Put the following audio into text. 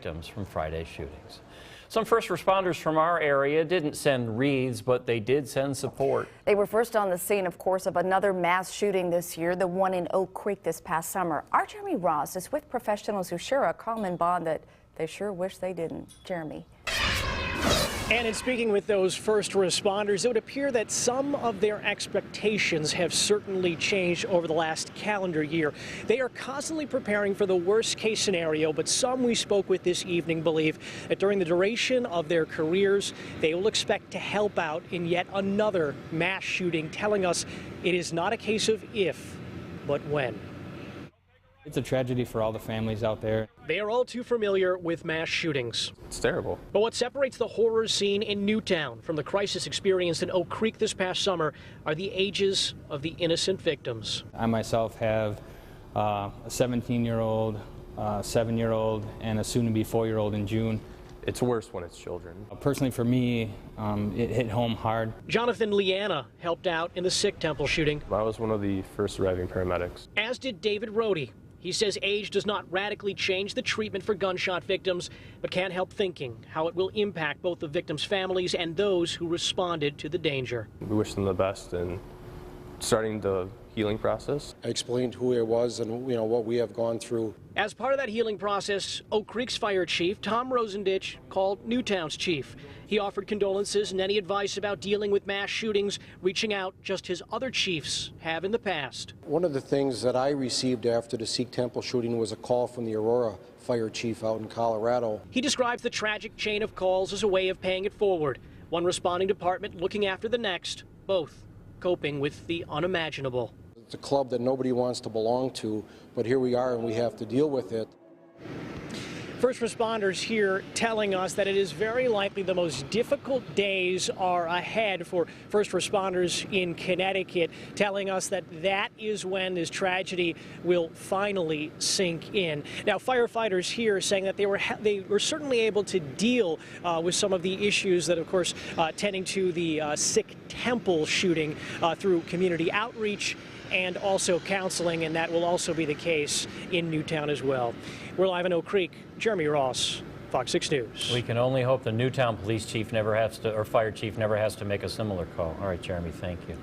victims from Friday's shootings. Some first responders from our area didn't send wreaths, but they did send support. They were first on the scene, of course, of another mass shooting this year, the one in Oak Creek this past summer. Our Jeremy Ross is with professionals who share a common bond that they sure wish they didn't. Jeremy. And in speaking with those first responders, it would appear that some of their expectations have certainly changed over the last calendar year. They are constantly preparing for the worst case scenario, but some we spoke with this evening believe that during the duration of their careers, they will expect to help out in yet another mass shooting, telling us it is not a case of if, but when. It's a tragedy for all the families out there. They are all too familiar with mass shootings. It's terrible. But what separates the horror scene in Newtown from the crisis experienced in Oak Creek this past summer are the ages of the innocent victims. I myself have a 17-year-old, 7-year-old, and a soon-to-be 4-year-old in June. It's worse when it's children. Personally, for me, it hit home hard. Jonathan Leanna helped out in the Sikh temple shooting. I was one of the first arriving paramedics. As did David Rohde. He says age does not radically change the treatment for gunshot victims, but can't help thinking how it will impact both the victims' families and those who responded to the danger. We wish them the best in starting the healing process. I explained who I was and what we have gone through. As part of that healing process, Oak Creek's fire chief, Tom Rosendich, called Newtown's chief. He offered condolences and any advice about dealing with mass shootings, reaching out just as other chiefs have in the past. One of the things that I received after the Sikh temple shooting was a call from the Aurora fire chief out in Colorado. He describes the tragic chain of calls as a way of paying it forward. One responding department looking after the next, both coping with the unimaginable. It's a club that nobody wants to belong to, but here we are and we have to deal with it. First responders here telling us that it is very likely the most difficult days are ahead for first responders in Connecticut, telling us that that is when this tragedy will finally sink in. Now, firefighters here saying that they were certainly able to deal with some of the issues that, of course, tending to the Sikh temple shooting through community outreach and also counseling, and that will also be the case in Newtown as well. We're live in Oak Creek. Jeremy Ross, Fox 6 News. We can only hope the Newtown police chief never has to, or fire chief never has to make a similar call. All right, Jeremy, thank you.